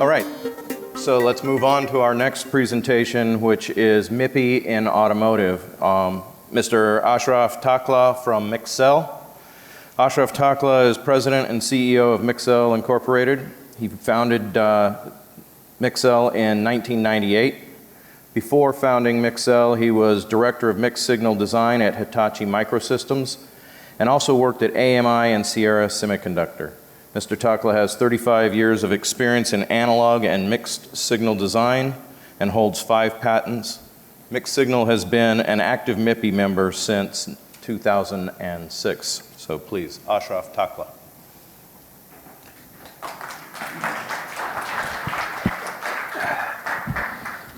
All right, so let's move on to our next presentation, which is MIPI in automotive. Mr. Ashraf Takla from Mixel. Ashraf Takla is president and CEO of Mixel Incorporated. He founded Mixel in 1998. Before founding Mixel, he was director of mixed signal design at Hitachi Microsystems and also worked at AMI and Sierra Semiconductor. Mr. Takla has 35 years of experience in analog and mixed signal design and holds 5 patents. Mixed Signal has been an active MIPI member since 2006. So please, Ashraf Takla.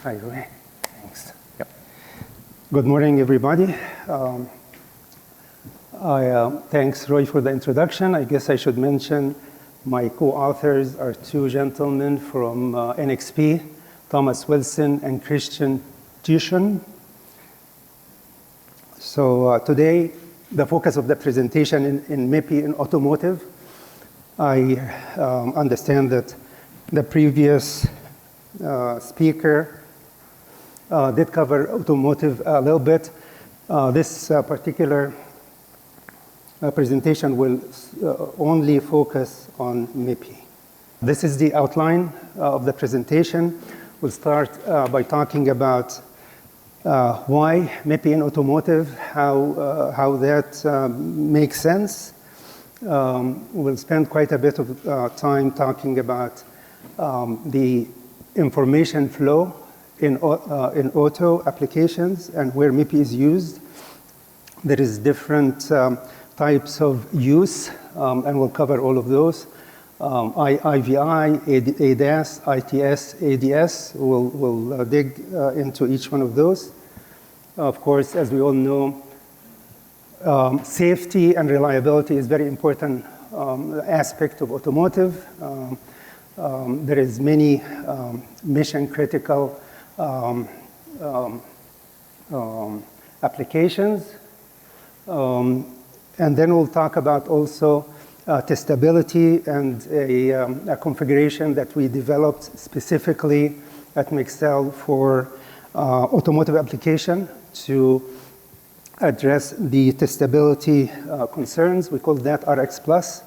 Hi, Roy. Thanks. Yep. Good morning, everybody. Thanks, Roy, for the introduction. I guess I should mention my co-authors are 2 gentlemen from NXP, Thomas Wilson and Christian Tuschen. So today, the focus of the presentation in MIPI in automotive. I understand that the previous speaker did cover automotive a little bit. This particular presentation will only focus on MIPI. This is the outline of the presentation. We'll start by talking about why MIPI in automotive, how that makes sense. We'll spend quite a bit of time talking about the information flow in auto applications and where MIPI is used. There is different types of use, and we'll cover all of those. IVI, ADAS, ITS, ADS, we'll dig into each one of those. Of course, as we all know, safety and reliability is very important aspect of automotive. There is many mission critical applications. And then we'll talk about also testability and a configuration that we developed specifically at Mixel for automotive application to address the testability concerns. We call that RX Plus.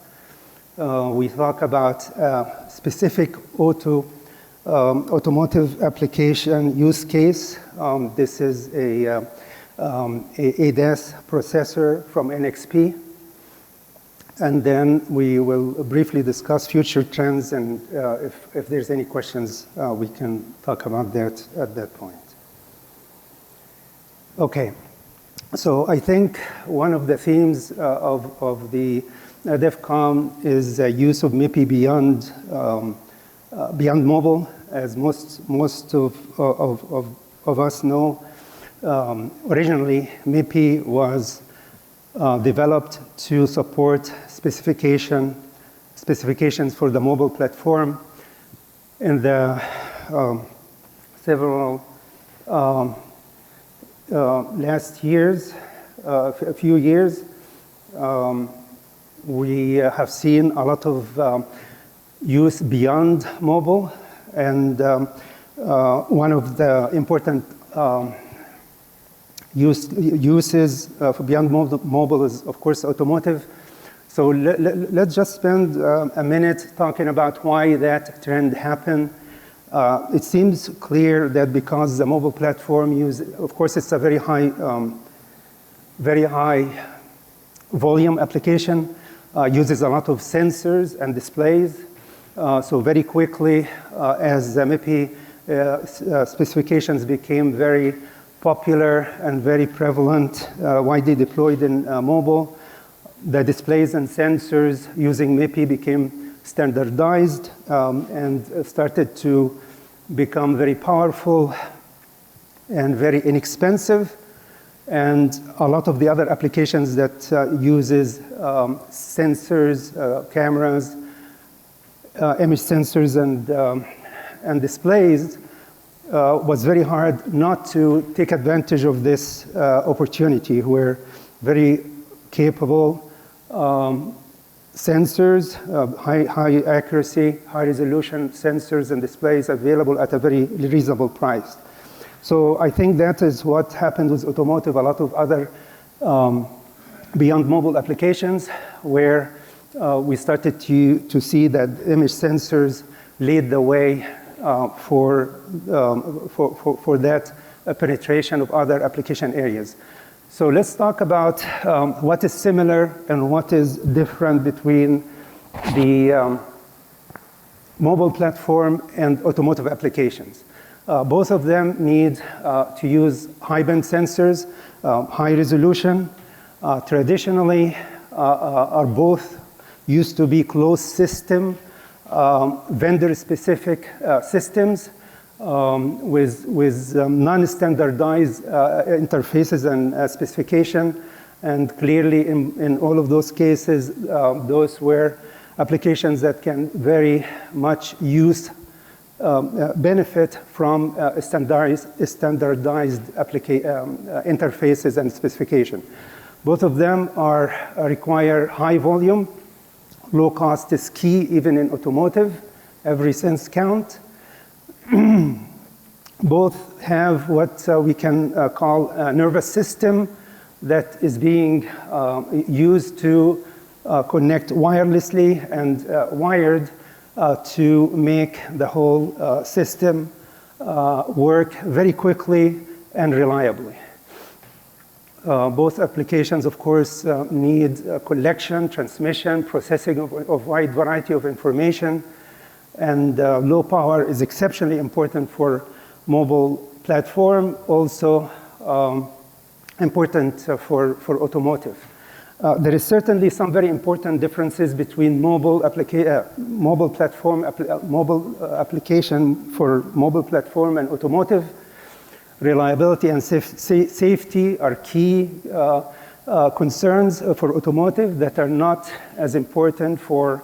We talk about specific automotive application use case. This is a ADAS processor from NXP. And then we will briefly discuss future trends, and if there's any questions, we can talk about that at that point. Okay, so I think one of the themes of the DevCon is use of MIPI beyond mobile, as most of us know. Originally, MIPI was developed to support specifications for the mobile platform. In the several last years, a few years, we have seen a lot of use beyond mobile, and one of the important uses for beyond mobile is, of course, automotive. So let's just spend a minute talking about why that trend happened. It seems clear that because the mobile platform of course, it's a very high volume application, uses a lot of sensors and displays. So very quickly, as the MIPI specifications became very popular and very prevalent, widely deployed in mobile, the displays and sensors using MIPI became standardized and started to become very powerful and very inexpensive. And a lot of the other applications that uses sensors, cameras, image sensors, and displays was very hard not to take advantage of this opportunity. We're very capable sensors, high accuracy, high resolution sensors and displays available at a very reasonable price. So I think that is what happened with automotive, a lot of other beyond mobile applications where we started to see that image sensors lead the way for that penetration of other application areas. So let's talk about what is similar and what is different between the mobile platform and automotive applications. Both of them need to use high-band sensors, high resolution. Traditionally, are both used to be closed system, vendor-specific systems with non-standardized interfaces and specification. And clearly, in all of those cases, those were applications that can very much use benefit from standardized interfaces and specification. Both of them require high volume. Low cost is key, even in automotive. Every cent count. Both have what we can call a nervous system that is being used to connect wirelessly and wired to make the whole system work very quickly and reliably. Both applications, of course, need collection, transmission, processing of a wide variety of information, and low power is exceptionally important for mobile platform, also important for automotive. There is certainly some very important differences between mobile application for mobile platform and automotive. Reliability and safety are key concerns for automotive that are not as important for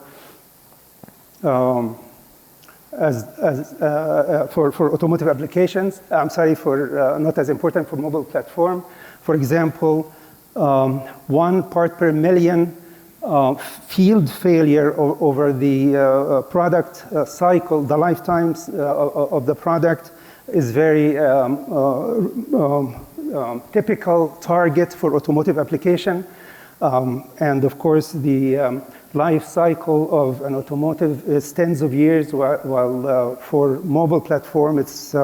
automotive applications. I'm sorry, not as important for mobile platform. For example, 1 part per million field failure over the product cycle, the lifetimes of the product is very typical target for automotive application. And of course, the life cycle of an automotive is tens of years, while for mobile platform, it's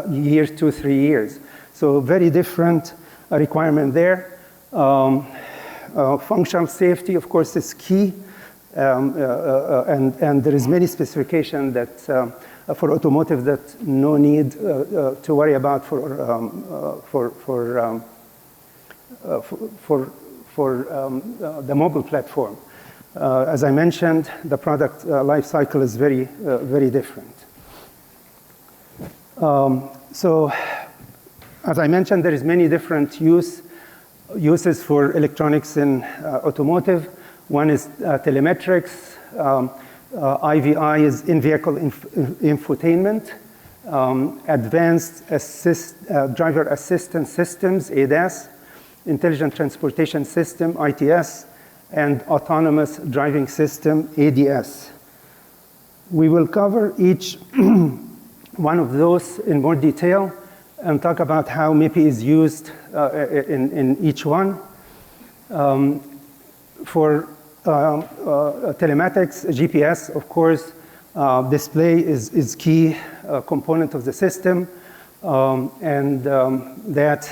years, 2-3 years. So very different requirement there. Functional safety, of course, is key. And there is many specification that for automotive that no need to worry about for the mobile platform. As I mentioned, the product life cycle is very, very different. So, as I mentioned, there is many different uses for electronics in automotive. One is telemetrics. IVI is in-vehicle infotainment. Advanced driver assistance systems, ADAS. Intelligent transportation system, ITS. And autonomous driving system, ADS. We will cover each one of those in more detail and talk about how MIPI is used in each one. For telematics, GPS, of course, display is key component of the system, and that,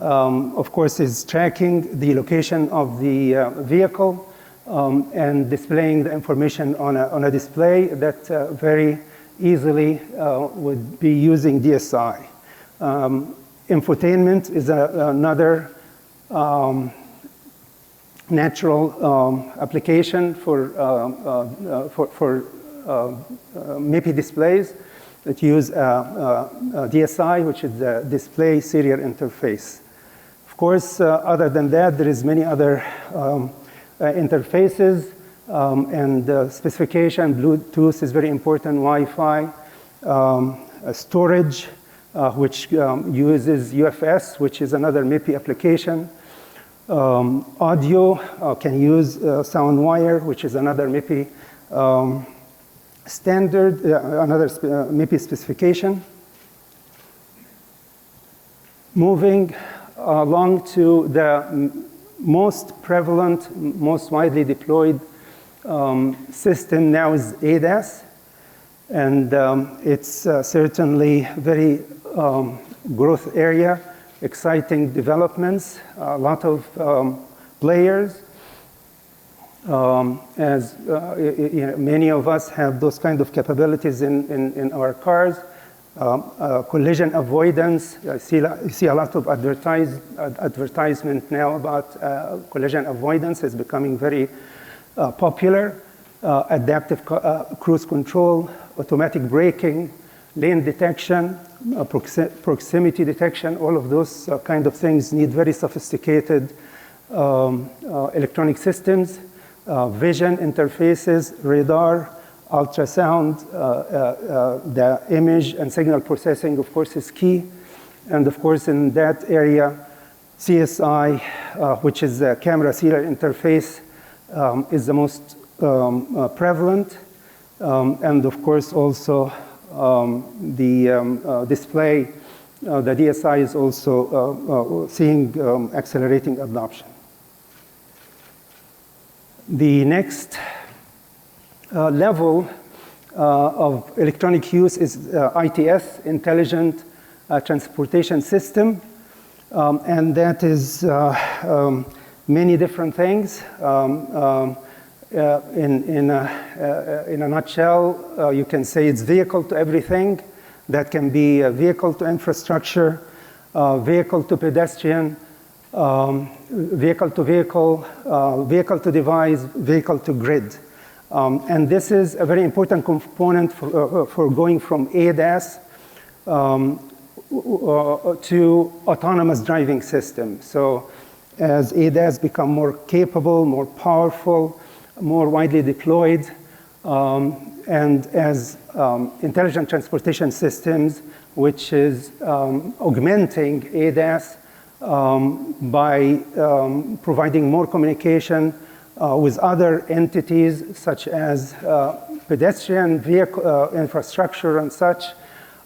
of course, is tracking the location of the vehicle and displaying the information on a display that very easily would be using DSI. Infotainment is another natural application for MIPI displays that use DSI, which is the display serial interface. Of course, other than that, there is many other interfaces and specification. Bluetooth is very important, Wi-Fi, storage, which uses UFS, which is another MIPI application. Audio can use sound wire, which is another MIPI standard, another MIPI specification. Moving along to the most prevalent, most widely deployed system now is ADAS. And it's certainly very growth area, exciting developments, a lot of players. As many of us have those kind of capabilities in our cars. Collision avoidance, you see a lot of advertisement now about collision avoidance is becoming very popular. Adaptive cruise control, automatic braking, lane detection, proximity detection, all of those kind of things need very sophisticated electronic systems, vision interfaces, radar, ultrasound, the image and signal processing, of course, is key. And of course, in that area, CSI, which is the camera serial interface, is the most prevalent. And of course, also the display, the DSI is also seeing accelerating adoption. The next level of electronic use is ITS, Intelligent Transportation System. And that is many different things. In a nutshell, you can say it's vehicle to everything. That can be vehicle to infrastructure, vehicle to pedestrian, vehicle to vehicle, vehicle to device, vehicle to grid. And this is a very important component for going from ADAS to autonomous driving system. So as ADAS become more capable, more powerful, more widely deployed, and as intelligent transportation systems, which is augmenting ADAS by providing more communication with other entities such as pedestrian vehicle infrastructure and such.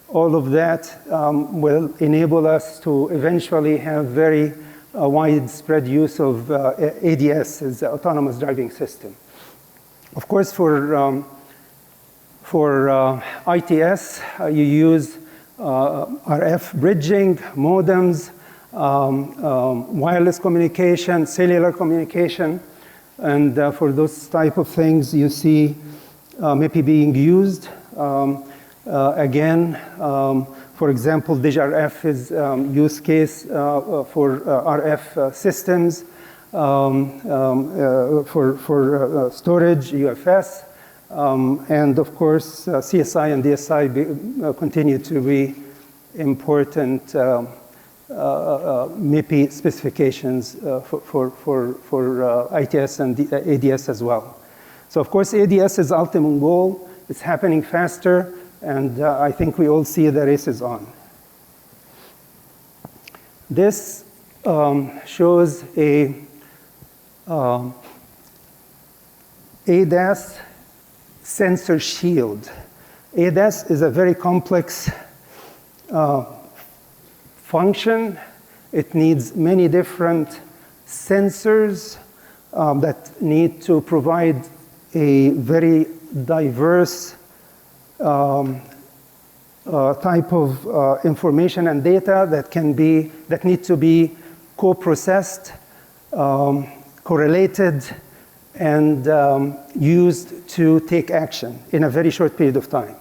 All of that will enable us to eventually have very widespread use of ADS, as the autonomous driving system. Of course, for ITS, you use RF bridging, modems, wireless communication, cellular communication, and for those type of things, you see MIPI being used. Again, for example, DigiRF is use case for RF systems, for storage, UFS, and of course, CSI and DSI continue to be important MIPI specifications for ITS and ADS as well. So of course, ADS is ultimate goal. It's happening faster, and I think we all see the race is on. This shows a ADAS sensor shield. ADAS is a very complex function. It needs many different sensors that need to provide a very diverse type of information and data that need to be co-processed, correlated, and used to take action in a very short period of time.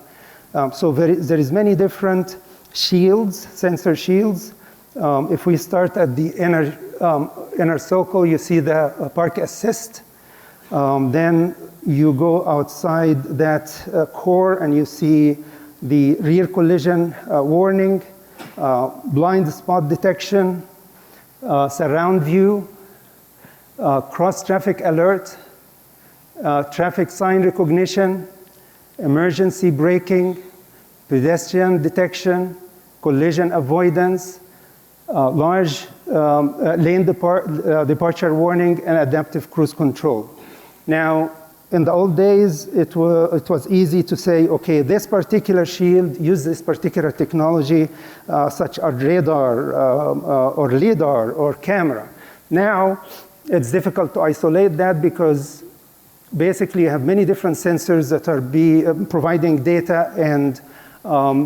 So there is many different shields, sensor shields. If we start at the inner circle, you see the park assist. Then you go outside that core and you see the rear collision warning, blind spot detection, surround view, cross traffic alert, traffic sign recognition, emergency braking, pedestrian detection, collision avoidance, large lane departure warning, and adaptive cruise control. Now, in the old days, it was easy to say, okay, this particular shield uses this particular technology, such as radar or LiDAR or camera. Now, it's difficult to isolate that because basically you have many different sensors that are providing data, and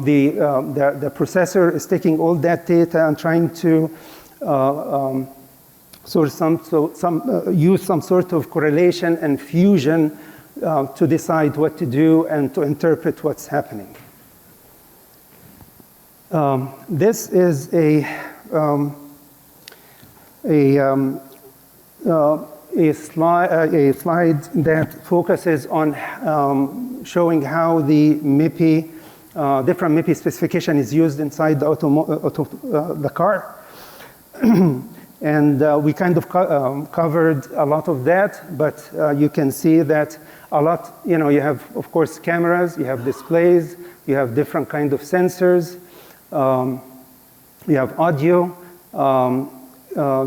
the processor is taking all that data and trying to use some sort of correlation and fusion to decide what to do and to interpret what's happening. This is a slide that focuses on showing how the MIPI, different MIPI specification is used inside the car. And we kind of covered a lot of that, but you can see that a lot, you have, of course, cameras, you have displays, you have different kind of sensors, you have audio,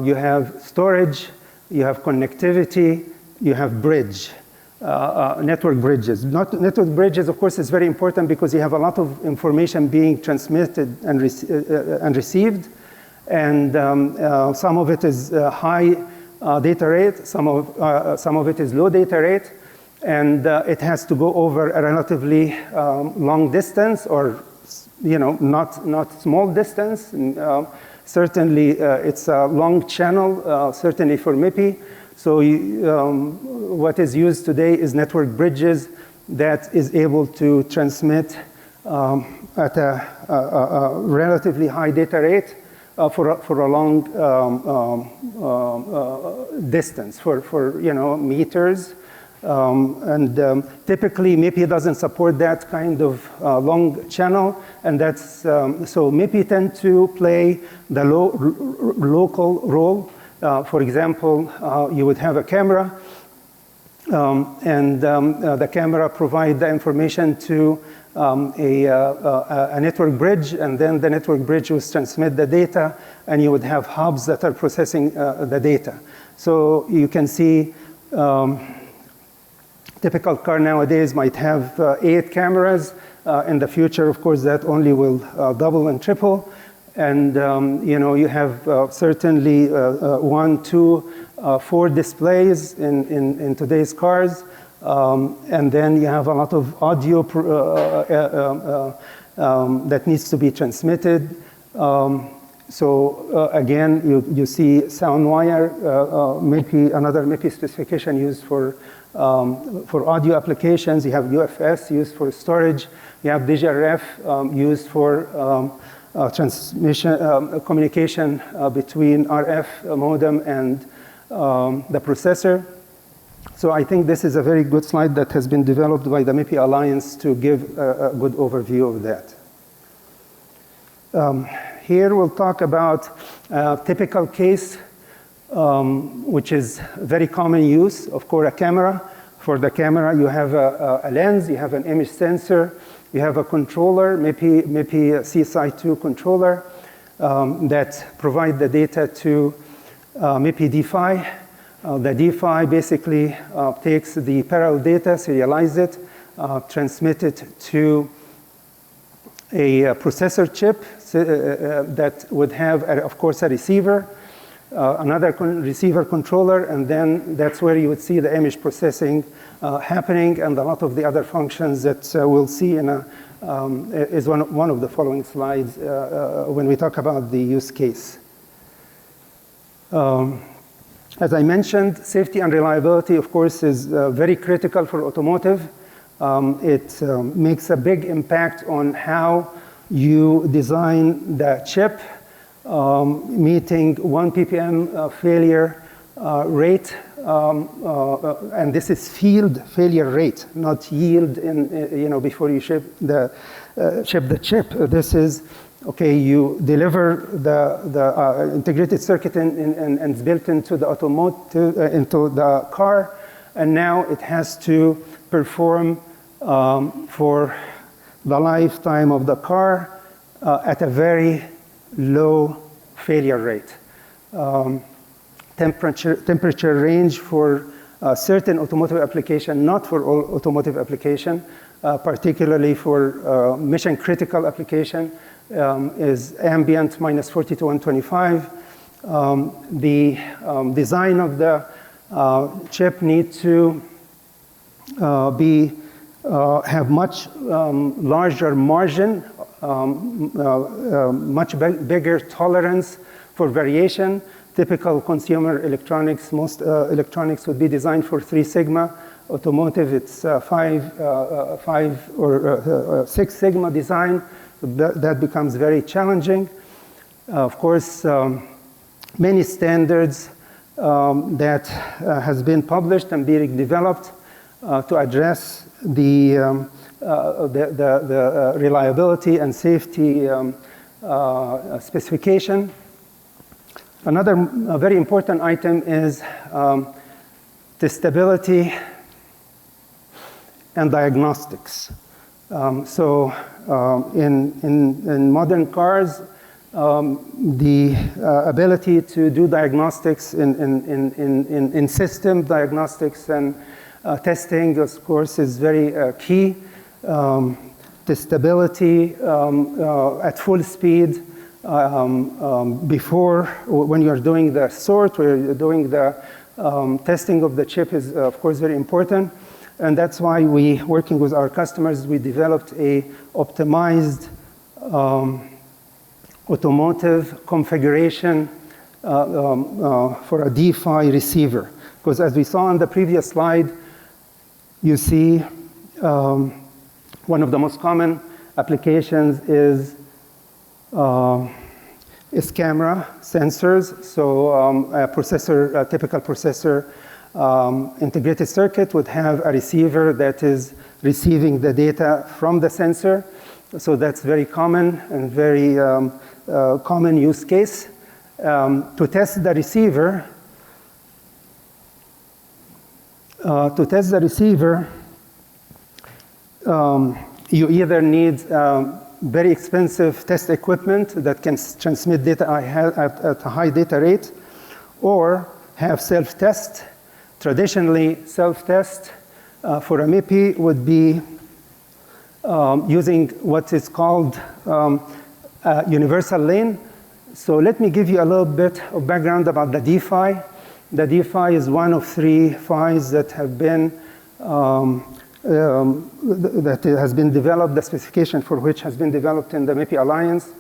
you have storage, you have connectivity, you have bridge, network bridges. Network bridges, of course, is very important because you have a lot of information being transmitted and received. And some of it is high data rate, some of it is low data rate, and it has to go over a relatively long distance, or not small distance. Certainly, it's a long channel, certainly for MIPI. So what is used today is network bridges that is able to transmit at a relatively high data rate. For a long distance, for meters, and typically MIPI doesn't support that kind of long channel, and that's so MIPI tend to play the local role. For example, you would have a camera, and the camera provide the information to a network bridge, and then the network bridge will transmit the data, and you would have hubs that are processing the data. So you can see typical car nowadays might have 8 cameras. In the future, of course, that only will double and triple. And you have certainly 1, 2, 4 displays in today's cars. And then you have a lot of audio that needs to be transmitted. So again, you see sound wire, another MIPI specification used for audio applications. You have UFS used for storage. You have digiRF used for transmission, communication between RF modem and the processor. So I think this is a very good slide that has been developed by the MIPI Alliance to give a good overview of that. Here we'll talk about a typical case, which is very common use, of course, a camera. For the camera, you have a lens, you have an image sensor, you have a controller, MIPI CSI2 controller that provide the data to MIPI DPHY. The DPHY basically takes the parallel data, serialize it, transmit it to a processor chip that would have, of course, a receiver, another receiver controller, and then that's where you would see the image processing happening, and a lot of the other functions that we'll see in is one of the following slides when we talk about the use case. As I mentioned, safety and reliability, of course, is very critical for automotive. It makes a big impact on how you design the chip, meeting 1 ppm failure rate, and this is field failure rate, not yield before you ship the chip. This is okay. You deliver the integrated circuit and it's built into the automotive into the car, and now it has to perform for the lifetime of the car at a very low failure rate. temperature range for certain automotive application, not for all automotive application, particularly for mission critical application, is ambient minus 40 to 125. The design of the chip needs to have much larger margin, much bigger tolerance for variation. Typical consumer electronics, most electronics would be designed for 3 sigma. Automotive, it's 5 or 6 sigma design. So that becomes very challenging. Of course, many standards that has been published and being developed to address the reliability and safety specification. Another very important item is testability and diagnostics. In modern cars, the ability to do diagnostics in system diagnostics and testing, of course, is very key. Testability at full speed before, when you're doing the sort, where you're doing the testing of the chip is, of course, very important. And that's why we, working with our customers, we developed a optimized automotive configuration for a DeFi receiver. Because as we saw on the previous slide, you see one of the most common applications is camera sensors. So a typical processor integrated circuit would have a receiver that is receiving the data from the sensor. So that's very common and very common use case. To test the receiver, you either need very expensive test equipment that can transmit data at a high data rate, or have self-test. Traditionally, self-test for a MIPI would be using what is called universal lane. So let me give you a little bit of background about the DeFi. The DeFi is one of 3 PHYs that have been that has been developed, the specification for which has been developed in the MIPI Alliance.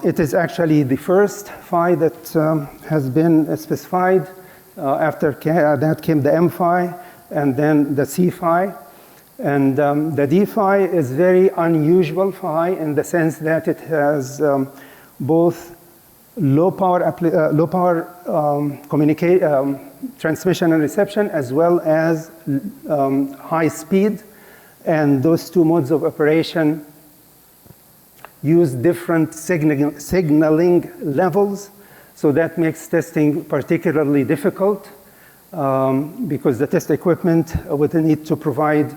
It is actually the first PHY that has been specified. After that came the M PHY and then the C PHY. And the D PHY is very unusual PHY in the sense that it has both low power transmission and reception, as well as high speed. And those 2 modes of operation use different signaling levels. So that makes testing particularly difficult because the test equipment would need to provide,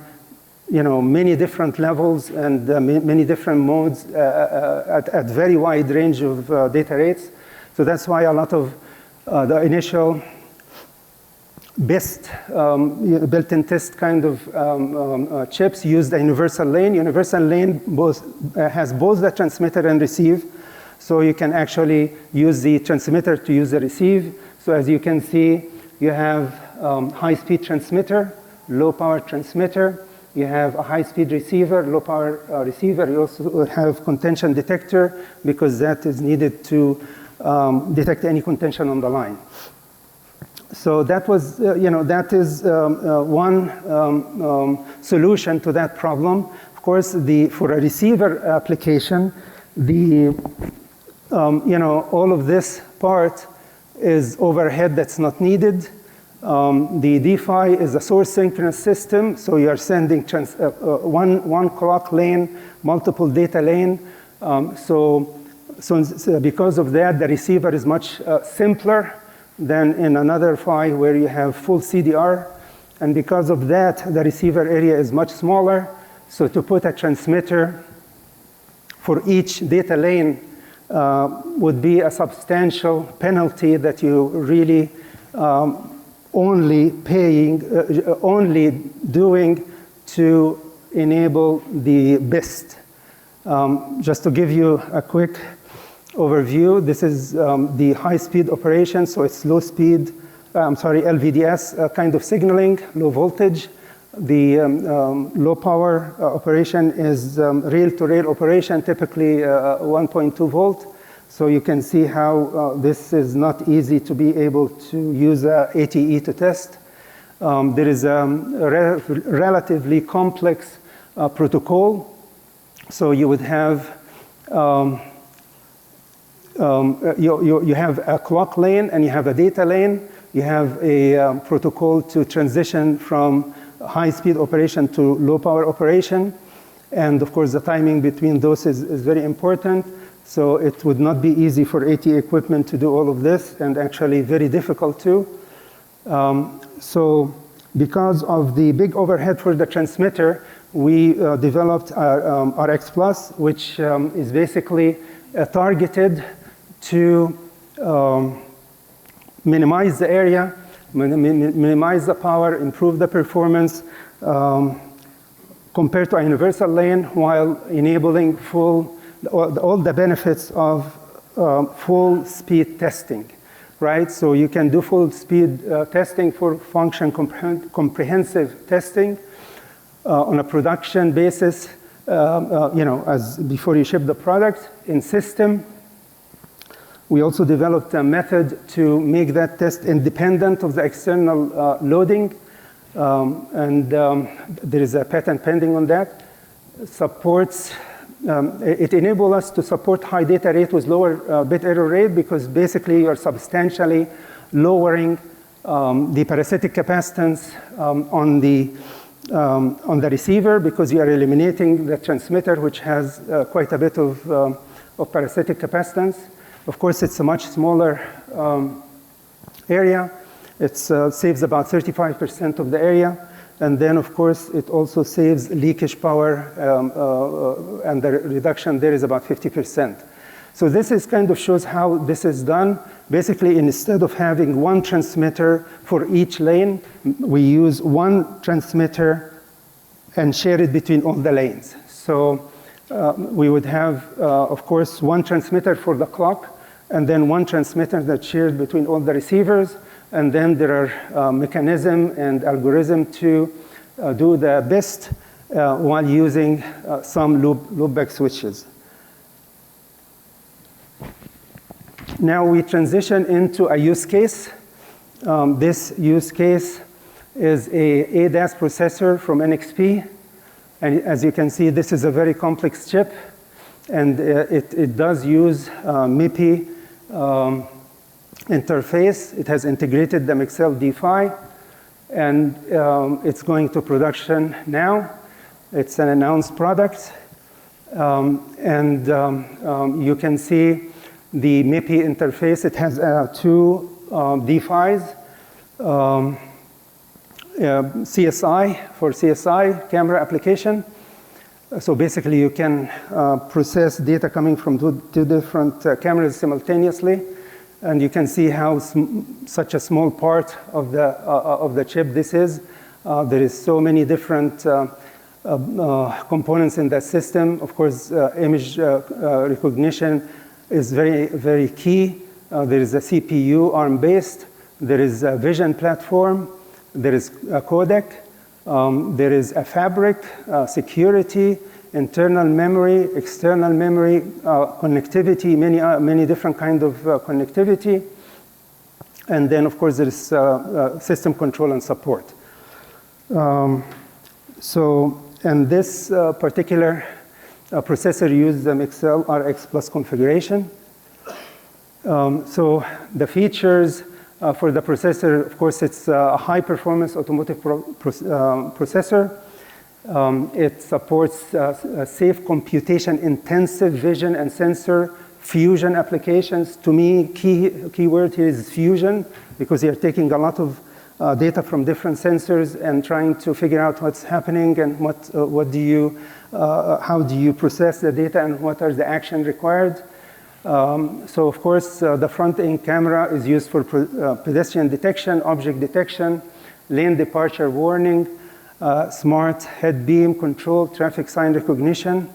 many different levels and many different modes at very wide range of data rates. So that's why a lot of the initial BIST, built-in test kind of chips used a universal lane. Universal lane has both the transmitter and receive. So you can actually use the transmitter to use the receive. So as you can see, you have high-speed transmitter, low-power transmitter. You have a high-speed receiver, low-power receiver. You also have contention detector because that is needed to detect any contention on the line. So that was, that is one solution to that problem. Of course, for a receiver application, all of this part is overhead that's not needed. The DeFi is a source synchronous system, so you are sending one clock lane, multiple data lane. So because of that, the receiver is much simpler than in another PHY where you have full CDR. And because of that, the receiver area is much smaller. So to put a transmitter for each data lane would be a substantial penalty that you really only doing to enable the best. Just to give you a quick overview, this is the high-speed operation, so it's low-speed, LVDS kind of signaling, low voltage. The low-power operation is rail-to-rail operation, typically 1.2 volt. So you can see how this is not easy to be able to use ATE to test. There is a relatively complex protocol. So you would have you have a clock lane and you have a data lane. You have a protocol to transition from high-speed operation to low-power operation. And of course, the timing between those is very important. So it would not be easy for AT equipment to do all of this, and actually very difficult too. So because of the big overhead for the transmitter, we developed RX Plus, which is basically targeted to minimize the area, minimize the power, improve the performance compared to a universal lane, while enabling all the benefits of full speed testing, right? So you can do full speed testing for function comprehensive testing on a production basis, as before you ship the product in system. We also developed a method to make that test independent of the external loading, and there is a patent pending on that. It enables us to support high data rate with lower bit error rate, because basically you're substantially lowering the parasitic capacitance on the receiver, because you are eliminating the transmitter, which has quite a bit of parasitic capacitance. Of course, it's a much smaller area. It saves about 35% of the area. And then, of course, it also saves leakage power, and the reduction there is about 50%. So this is kind of shows how this is done. Basically, instead of having one transmitter for each lane, we use one transmitter and share it between all the lanes. So we would have, of course, one transmitter for the clock, and then one transmitter that's shared between all the receivers. And then there are mechanism and algorithm to do the best while using some loopback switches. Now we transition into a use case. This use case is a ADAS processor from NXP. And as you can see, this is a very complex chip. And it does use MIPI interface. It has integrated the Mixel D5, and it's going to production now. It's an announced product. You can see the MIPI interface. It has two D5s, CSI for CSI camera application. So basically, you can process data coming from two different cameras simultaneously. And you can see how such a small part of the chip this is. There is so many different components in that system. Of course, image recognition is very, very key. There is a CPU, ARM-based. There is a vision platform. There is a codec. There is a fabric, security, internal memory, external memory, connectivity, many different kind of connectivity. And then, of course, there is system control and support. And this particular processor uses the Mixel RX Plus configuration. So the features for the processor, of course, it's a high-performance automotive processor. It supports safe computation, intensive vision and sensor fusion applications. To me, key word here is fusion, because you're taking a lot of data from different sensors and trying to figure out what's happening and how do you process the data and what are the action required. So of course, the front-end camera is used for pedestrian detection, object detection, lane departure warning, smart head beam control, traffic sign recognition.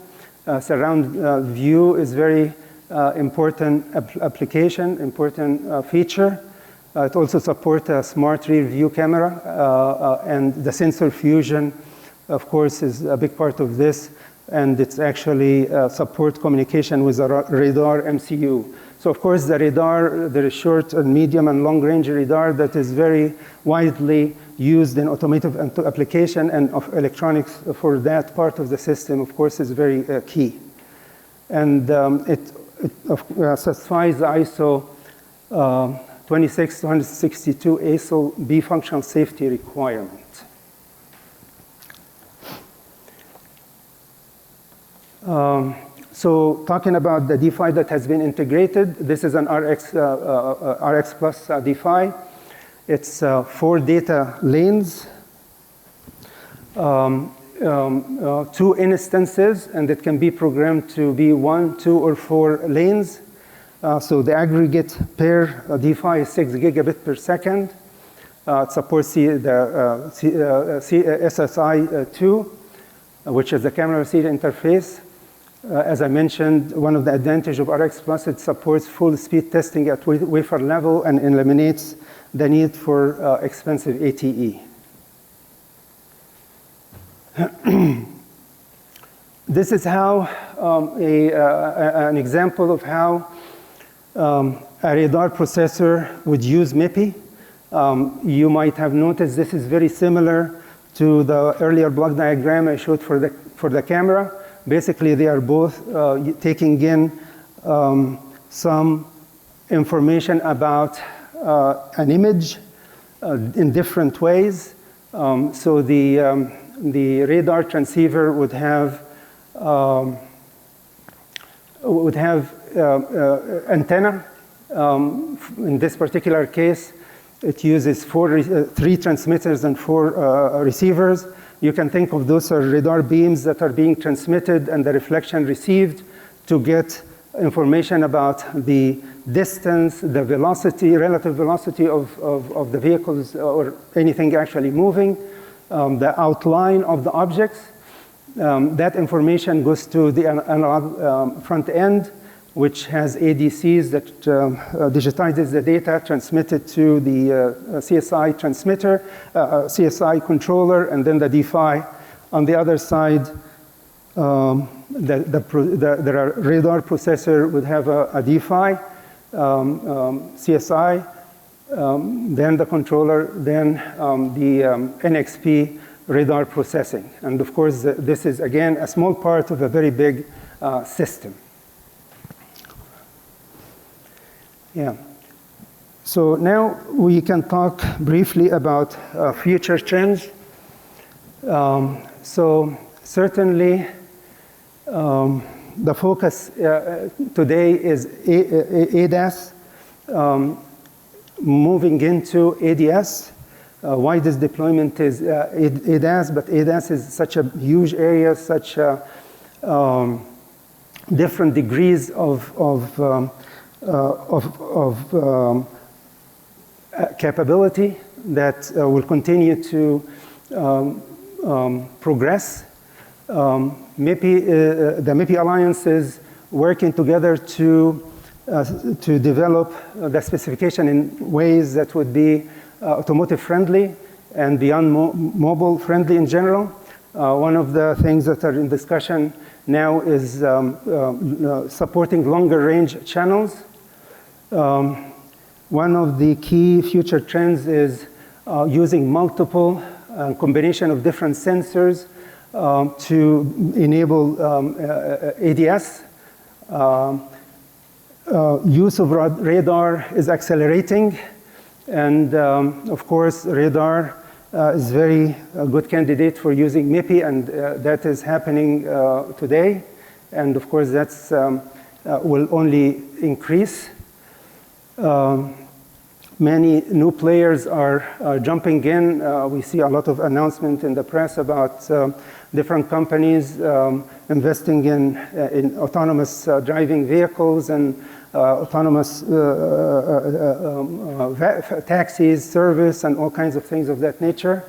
Surround view is very important application, important feature. It also supports a smart rear view camera, and the sensor fusion, of course, is a big part of this, and it's actually support communication with the radar MCU. So of course, the radar, there is short and medium and long range radar that is very widely used in automotive application, and of electronics for that part of the system, of course, is very key. And it satisfies the ISO 26262 ASIL B functional safety requirement. So talking about the DPHY that has been integrated, this is an RX Plus DPHY. It's 4 data lanes, 2 instances, and it can be programmed to be 1, 2, or 4 lanes. So the aggregate per DPHY is 6 gigabit per second. It supports the SSI2, which is the camera receiver interface. As I mentioned, one of the advantages of RX Plus, it supports full speed testing at wafer level and eliminates the need for expensive ATE. This is how an example of how a radar processor would use MIPI. You might have noticed this is very similar to the earlier block diagram I showed for the camera. Basically, they are both taking in some information about an image in different ways. So the radar transceiver would have antenna. In this particular case, it uses 3 transmitters and 4 receivers. You can think of those as radar beams that are being transmitted and the reflection received to get information about the distance, the velocity, relative velocity of the vehicles or anything actually moving, the outline of the objects. That information goes to the analog front end, which has ADCs that digitizes the data, transmitted to the CSI transmitter, CSI controller, and then the DPHY. On the other side, the radar processor would have a DPHY, CSI, then the controller, then the NXP radar processing. And of course, this is, again, a small part of a very big system. Yeah. So now we can talk briefly about future trends. So certainly the focus today is ADAS, moving into ADS. Why this deployment is ADAS, but ADAS is such a huge area, such different degrees of capability that will continue to progress. MIPI, the MIPI Alliance is working together to develop the specification in ways that would be automotive friendly and beyond mobile friendly in general. One of the things that are in discussion now is supporting longer range channels. One of the key future trends is using multiple combination of different sensors to enable ADS. Use of radar is accelerating, and of course, radar is very good candidate for using MIPI, and that is happening today. And of course, that's will only increase. Many new players are jumping in. We see a lot of announcement in the press about different companies investing in autonomous driving vehicles and autonomous taxis, service, and all kinds of things of that nature.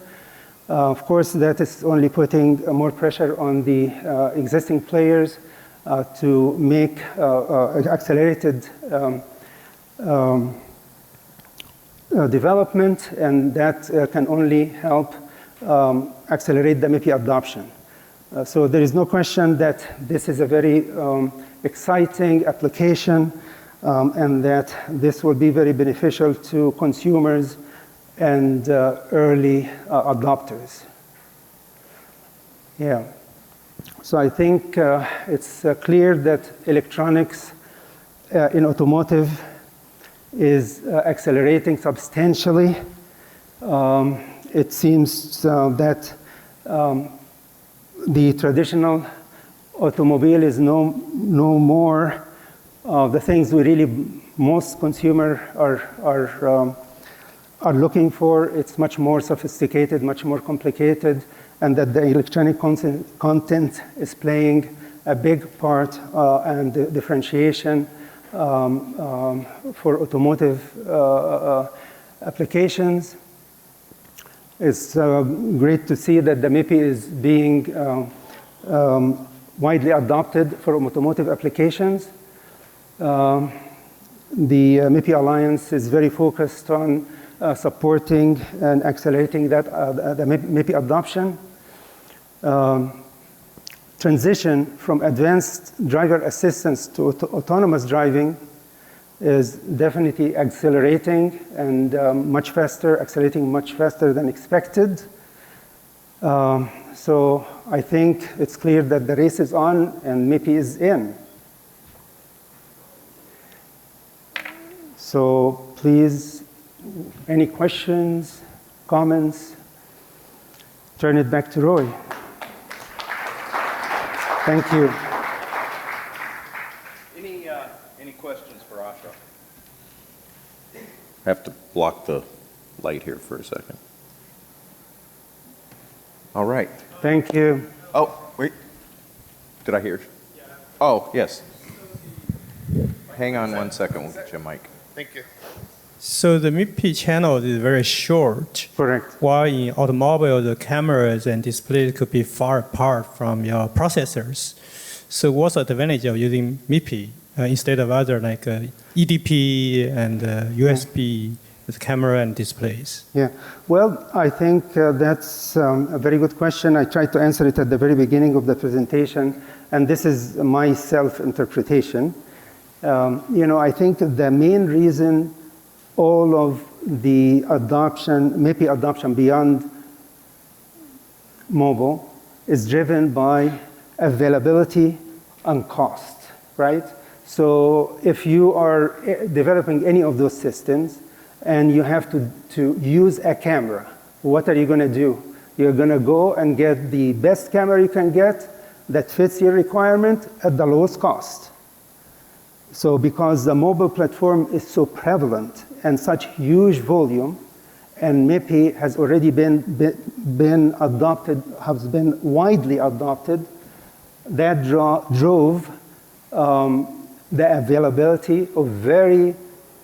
Of course, that is only putting more pressure on the existing players to make accelerated development, and that can only help accelerate the MIPI adoption. So there is no question that this is a very exciting application, and that this will be very beneficial to consumers and early adopters. Yeah. So I think it's clear that electronics in automotive is accelerating substantially. It seems that the traditional automobile is no more the things we really, most consumers are looking for. It's much more sophisticated, much more complicated, and that the electronic content is playing a big part and the differentiation for automotive applications. It's great to see that the MIPI is being widely adopted for automotive applications. The MIPI Alliance is very focused on supporting and accelerating that the MIPI adoption. Transition from advanced driver assistance to autonomous driving is definitely accelerating and accelerating much faster than expected. So I think it's clear that the race is on and MIPI is in. So please, any questions, comments? Turn it back to Roy. Thank you. Any questions for Ashraf? I have to block the light here for a second. All right. Thank you. Oh, wait. Did I hear? Oh, yes. Hang on one second. We'll get you a mic. Thank you. So the MIPI channel is very short. Correct. While in automobile, the cameras and displays could be far apart from your processors. So what's the advantage of using MIPI instead of other like EDP and USB with camera and displays? Yeah. Well, I think that's a very good question. I tried to answer it at the very beginning of the presentation, and this is my self-interpretation. I think the main reason all of the MIPI adoption beyond mobile is driven by availability and cost, right? So if you are developing any of those systems and you have to use a camera, what are you going to do? You're going to go and get the best camera you can get that fits your requirement at the lowest cost. So because the mobile platform is so prevalent and such huge volume, and MIPI has already been adopted, has been widely adopted, that drove the availability of very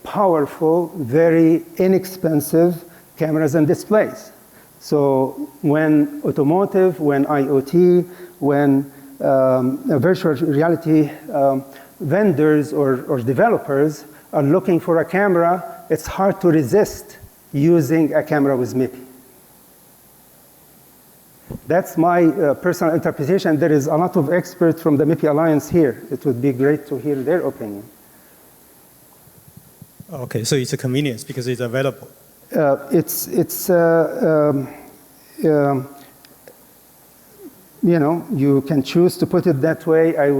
powerful, very inexpensive cameras and displays. So when automotive, when IoT, when virtual reality vendors or developers are looking for a camera, it's hard to resist using a camera with MIPI. That's my personal interpretation. There is a lot of experts from the MIPI Alliance here. It would be great to hear their opinion. Okay, so it's a convenience because it's available. You can choose to put it that way. I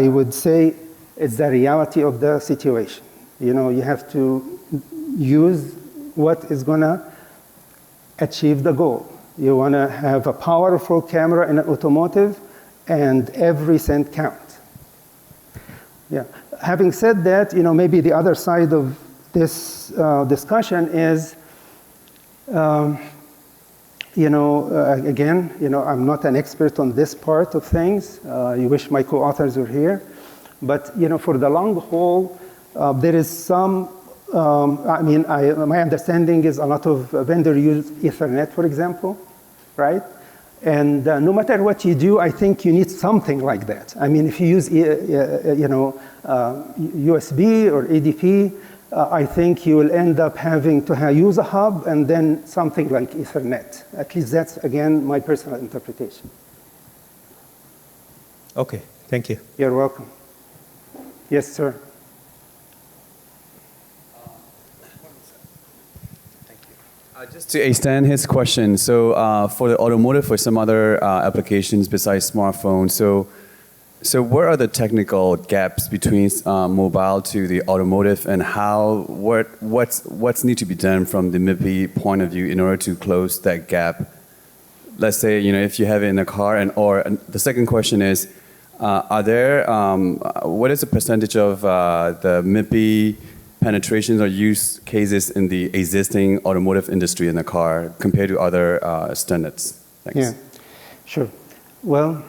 would say it's the reality of the situation. You have to use what is going to achieve the goal. You want to have a powerful camera in an automotive, and every cent counts. Yeah. Having said that, maybe the other side of this discussion is, again, I'm not an expert on this part of things. I wish my co-authors were here. But for the long haul, there is some. My understanding is a lot of vendor use Ethernet, for example, right? And no matter what you do, I think you need something like that. I mean, if you use, USB or ADP, I think you will end up having to use a hub and then something like Ethernet. At least that's, again, my personal interpretation. Okay, thank you. You're welcome. Yes, sir. Just to extend his question, so for the automotive, for some other applications besides smartphones, so what are the technical gaps between mobile to the automotive, and what's need to be done from the MIPI point of view in order to close that gap? Let's say if you have it in a car, and the second question is, what is the percentage of the MIPI penetrations or use cases in the existing automotive industry in the car compared to other standards? Thanks. Yeah, sure. Well,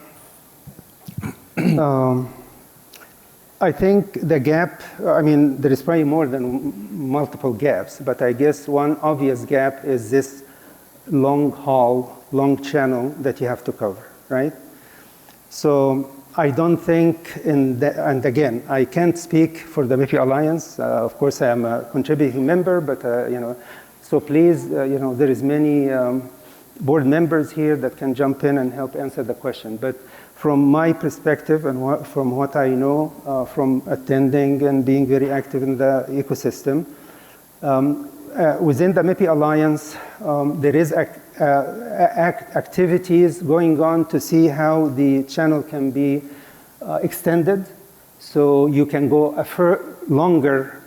I think the gap, there is probably more than multiple gaps, but I guess one obvious gap is this long haul, long channel that you have to cover, right? So I don't think and again, I can't speak for the MIPI Alliance. Of course, I am a contributing member, but so please, there is many board members here that can jump in and help answer the question. But from my perspective and from what I know from attending and being very active in the ecosystem, within the MIPI Alliance, there is activities going on to see how the channel can be extended so you can go a longer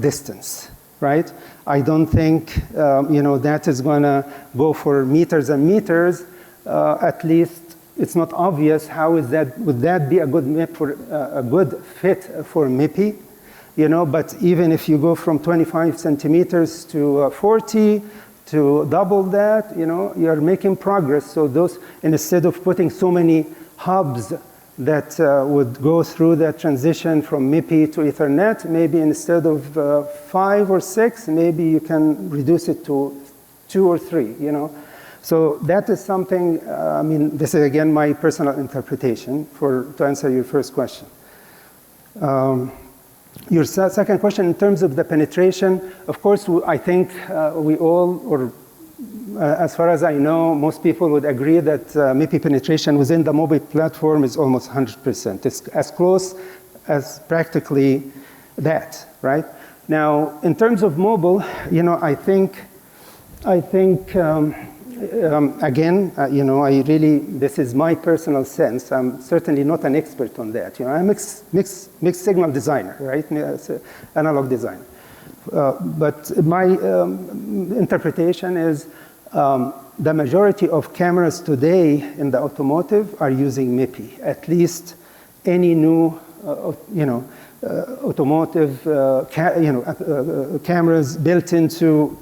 distance, right? I don't think that is going to go for meters and meters. At least it's not obvious how would that be a good fit for MIPI. But even if you go from 25 centimeters to 40, to double that, you're making progress. So those, instead of putting so many hubs that would go through that transition from MIPI to Ethernet, maybe instead of 5 or 6, maybe you can reduce it to 2 or 3, So that is something, this is again my personal interpretation to answer your first question. Your second question, in terms of the penetration, of course, I think we all, or as far as I know, most people would agree that MIPI penetration within the mobile platform is almost 100%. It's as close as practically that, right? Now, in terms of mobile, I think again, this is my personal sense. I'm certainly not an expert on that. I'm a mixed signal designer, right? Analog designer. But my interpretation is the majority of cameras today in the automotive are using MIPI. At least any new, automotive, cameras built into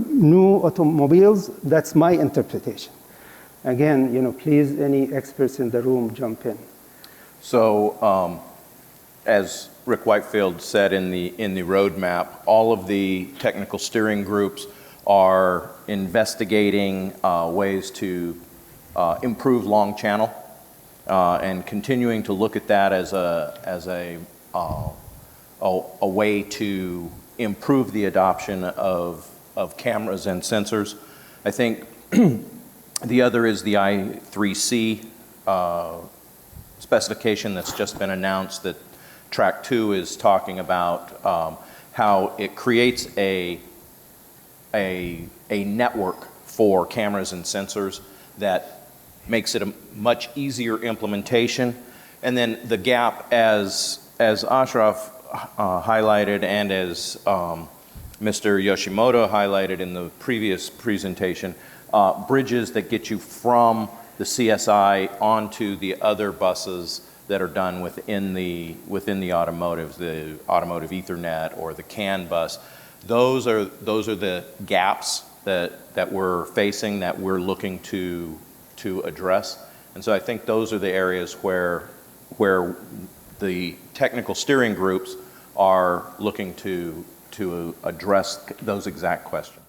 new automobiles. That's my interpretation. Again, please, any experts in the room, jump in. So, as Rick Whitefield said in the roadmap, all of the technical steering groups are investigating ways to improve long channel and continuing to look at that as a way to improve the adoption of cameras and sensors. I think the other is the I3C specification that's just been announced that Track 2 is talking about how it creates a network for cameras and sensors that makes it a much easier implementation. And then the gap, as Ashraf highlighted and as Mr. Yoshimoto highlighted in the previous presentation, bridges that get you from the CSI onto the other buses that are done within the automotive, the automotive Ethernet or the CAN bus. Those are the gaps that we're facing, that we're looking to address. And so I think those are the areas where the technical steering groups are looking to address those exact questions.